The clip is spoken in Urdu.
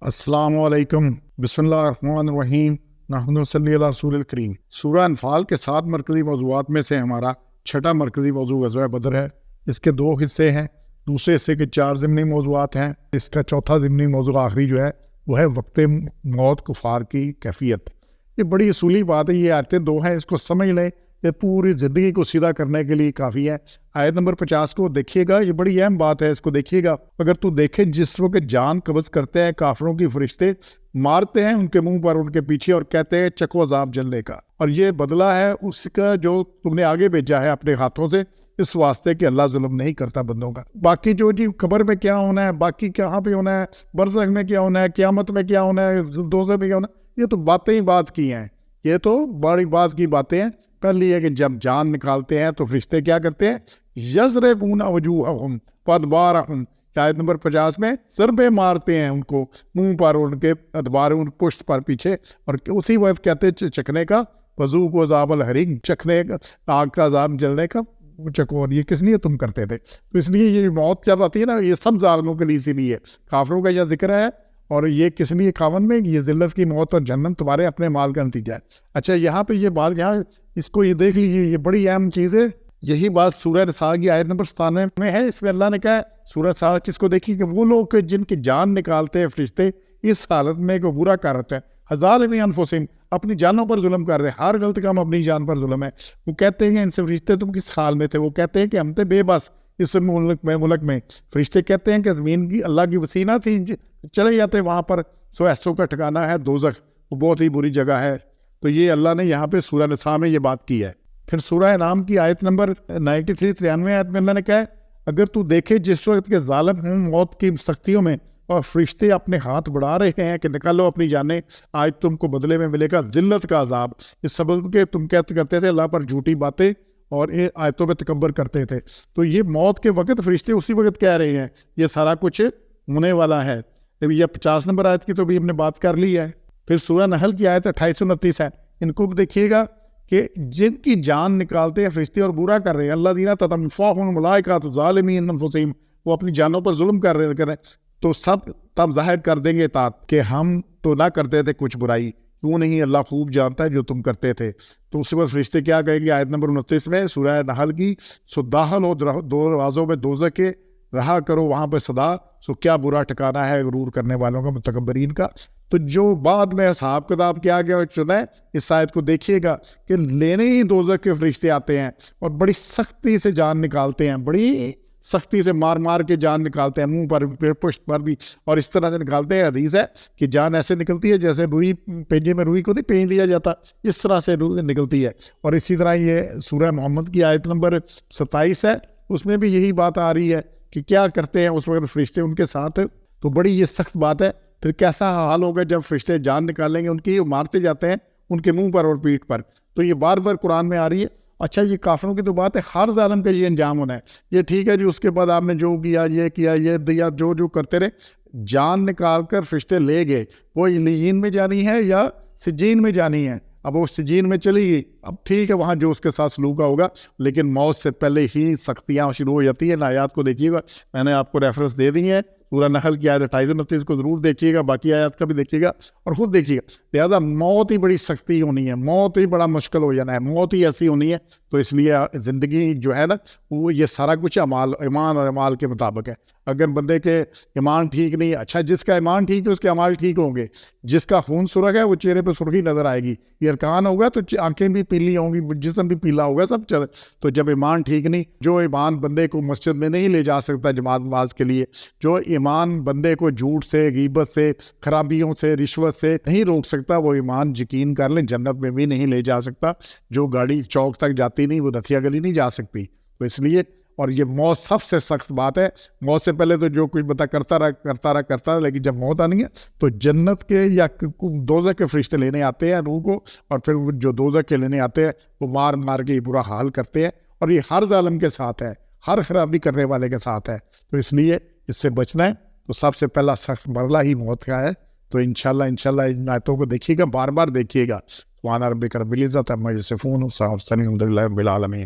السلام علیکم، بسم اللہ الرحمن الرحیم، نحمد و صلی علی رسول الکریم۔ سورہ انفال کے 7 مرکزی موضوعات میں سے ہمارا چھٹا مرکزی موضوع غزوہ بدر ہے۔ اس کے 2 حصے ہیں، دوسرے حصے کے 4 ضمنی موضوعات ہیں۔ اس کا چوتھا ضمنی موضوع آخری جو ہے وہ ہے وقت موت کفار کی کیفیت۔ یہ بڑی اصولی بات ہے، یہ آیتیں 2 ہیں، اس کو سمجھ لیں، یہ پوری زندگی کو سیدھا کرنے کے لیے کافی ہے۔ آیت نمبر 50 کو دیکھیے گا، یہ بڑی اہم بات ہے، اس کو دیکھیے گا۔ اگر تو دیکھے جس وقت جان قبض کرتے ہیں کافروں کی فرشتے، مارتے ہیں ان کے منہ پر، ان کے پیچھے، اور کہتے ہیں چکو عذاب جلنے کا، اور یہ بدلہ ہے اس کا جو تم نے آگے بھیجا ہے اپنے ہاتھوں سے، اس واسطے کہ اللہ ظلم نہیں کرتا بندوں کا۔ باقی جو قبر میں کیا ہونا ہے، باقی کہاں پہ ہونا ہے، برزخ میں کیا ہونا ہے، قیامت میں کیا ہونا ہے، دوزخ میں کیا ہونا ہے، یہ تو باتیں ہی بات کی ہیں، یہ تو بڑی بات کی باتیں ہیں۔ پہلی ہے کہ جب جان نکالتے ہیں تو فرشتے کیا کرتے ہیں، یضربون وجوہہم وادبارہم، آیت نمبر 50 میں ضربے مارتے ہیں ان کو منہ پر، ان کے ادبار، ان پشت پر پیچھے، اور اسی وقت کہتے ہیں چکھنے کا، وذوقوا عذاب الحریق، چکھنے کا، آگ کا عذاب جلنے کا چکو، اور یہ کس لیے تم کرتے تھے؟ تو اس لیے یہ موت جب آتی ہے نا، یہ سب ظالموں کے لیے اسی لیے کافروں کا یہ ذکر ہے، اور یہ کس لیے خاون میں یہ ذلت کی موت اور جنت تمہارے اپنے مال کا نتیجہ ہے۔ اچھا، یہاں پہ یہ بات، یہاں اس کو یہ دیکھ لیجیے، یہ بڑی اہم چیز ہے۔ یہی بات سورہ نساء کی آیت نمبر 97 میں ہے۔ اس میں اللہ نے کہا ہے، سورہ نساء جس کو دیکھیے کہ وہ لوگ جن کی جان نکالتے ہیں فرشتے اس حالت میں کہ برا کر رہتے ہیں، ظالمین انفسہم، اپنی جانوں پر ظلم کر رہے ہیں، ہر غلط کام اپنی جان پر ظلم ہے۔ وہ کہتے ہیں ان سے فرشتے تم کس حال میں تھے؟ وہ کہتے ہیں کہ ہم تھے بے بس اس ملک میں۔ فرشتے کہتے ہیں کہ زمین کی اللہ کی وسیع نہ تھی، چلے جاتے وہاں پر، سو ایسوں کا ٹھکانہ ہے دوزخ، وہ بہت ہی بری جگہ ہے۔ تو یہ اللہ نے یہاں پہ سورہ نساء میں یہ بات کی ہے۔ پھر سورہ انعام کی آیت نمبر 93 آیت میں اللہ نے کہا ہے، اگر تو دیکھے جس وقت کے ظالم ہوں موت کی سختیوں میں، اور فرشتے اپنے ہاتھ بڑھا رہے ہیں کہ نکالو اپنی جانیں، آج تم کو بدلے میں ملے گا ذلت کا عذاب، اس سبب کہ تم کرتے تھے اللہ پر جھوٹی باتیں اور آیتوں پہ تکبر کرتے تھے۔ تو یہ موت کے وقت فرشتے اسی وقت کہہ رہے ہیں یہ سارا کچھ ہونے والا ہے۔ یہ 50 نمبر آیت کی تو بھی ہم نے بات کر لی ہے۔ پھر سورہ نحل کی آیت 28-29 ہے، ان کو بھی دیکھیے گا کہ جن کی جان نکالتے ہیں فرشتے اور برا کر رہے ہیں، اللہ دینا تتنفعهم الملائکۃ ظالمین انفسہم، وہ اپنی جانوں پر ظلم کر رہے ہیں، تو سب تب ظاہر کر دیں گے اطاعت کہ ہم تو نہ کرتے تھے کچھ برائی، کیوں نہیں، اللہ خوب جانتا ہے جو تم کرتے تھے۔ تو اس وقت فرشتے کیا کہیں گے؟ آیت نمبر 29 میں سورہ نحل کی، سو داخل ہو 2 دروازوں میں دوزخ کے، رہا کرو وہاں پہ صدا، سو کیا برا ٹھکانہ ہے غرور کرنے والوں کا، متکبرین کا۔ تو جو بعد میں حساب کتاب کیا گیا چنا ہے، اس آیت کو دیکھیے گا کہ لینے ہی دوزخ کے فرشتے آتے ہیں اور بڑی سختی سے جان نکالتے ہیں، بڑی سختی سے مار مار کے جان نکالتے ہیں، منہ پر، پشت پر بھی، اور اس طرح سے نکالتے ہیں۔ حدیث ہے کہ جان ایسے نکلتی ہے جیسے روئی، پینجے میں روئی کو نہیں پینج لیا جاتا، اس طرح سے نکلتی ہے۔ اور اسی طرح یہ سورہ محمد کی آیت نمبر 27 ہے، اس میں بھی یہی بات آ رہی ہے کہ کیا کرتے ہیں اس وقت فرشتے ان کے ساتھ۔ تو بڑی یہ سخت بات ہے۔ پھر کیسا حال ہوگا جب فرشتے جان نکالیں گے ان کی، مارتے جاتے ہیں ان کے منہ پر اور پیٹھ پر۔ تو یہ بار بار قرآن میں آ رہی ہے۔ اچھا، یہ کافروں کی تو بات ہے، ہر ظالم کا یہ انجام ہونا ہے۔ یہ ٹھیک ہے جی، اس کے بعد آپ نے جو کیا، یہ دیا، جو کرتے رہے، جان نکال کر فرشتے لے گئے، وہ علیین میں جانی ہے یا سجین میں جانی ہے؟ اب وہ سجین میں چلی گئی، اب ٹھیک ہے وہاں جو اس کے ساتھ سلوک ہوگا، لیکن موت سے پہلے ہی سختیاں شروع ہو جاتی ہیں۔ آیات کو دیکھیے گا، میں نے آپ کو ریفرنس دے دی ہے، سورہ نحل کی آیت 28-29 کو ضرور دیکھیے گا، باقی آیات کا بھی دیکھیے گا اور خود دیکھیے گا۔ لہٰذا موت ہی بڑی سختی ہونی ہے، موت ہی بڑا مشکل ہو جانا ہے، موت ہی ایسی ہونی ہے۔ تو اس لیے زندگی جو ہے نا، وہ یہ سارا کچھ ایمان اور اعمال کے مطابق ہے۔ اگر بندے کے ایمان ٹھیک نہیں ہے، اچھا جس کا ایمان ٹھیک ہے اس کے اعمال ٹھیک ہوں گے، جس کا خون سرخ ہے وہ چہرے پہ سرخی نظر آئے گی، یہ ارکان ہوگا تو آنکھیں بھی پیلی ہوں گی، جسم بھی پیلا ہوگا، سب چل۔ تو جب ایمان ٹھیک نہیں، جو ایمان بندے کو مسجد میں نہیں لے جا سکتا جماعت نماز کے لیے، جو ایمان بندے کو جھوٹ سے، غیبت سے، خرابیوں سے، رشوت سے نہیں روک سکتا، وہ ایمان یقین کر لیں جنت میں بھی نہیں لے جا سکتا۔ جو گاڑی چوک تک جاتی نہیں، وہ رتھیا گلی نہیں جا سکتی۔ تو اس لیے، اور یہ موت سب سے سخت بات ہے۔ موت سے پہلے تو جو کچھ کرتا رہا، لیکن جب موت آنی ہے تو جنت کے یا دوزخ کے فرشتے لینے آتے ہیں روح کو، اور پھر جو دوزخ کے لینے آتے ہیں وہ مار مار کے برا حال کرتے ہیں، اور یہ ہر ظالم کے ساتھ ہے، ہر خرابی کرنے والے کے ساتھ ہے۔ تو اس لیے اس سے بچنا ہے تو سب سے پہلا سخت مرحلہ ہی موت کا ہے۔ تو انشاءاللہ ان آیتوں کو دیکھیے گا، بار بار دیکھیے گا۔ سبحان ربک رب العزۃ عما یصفون، والسلام علی المرسلین، الحمد للہ رب العالمین۔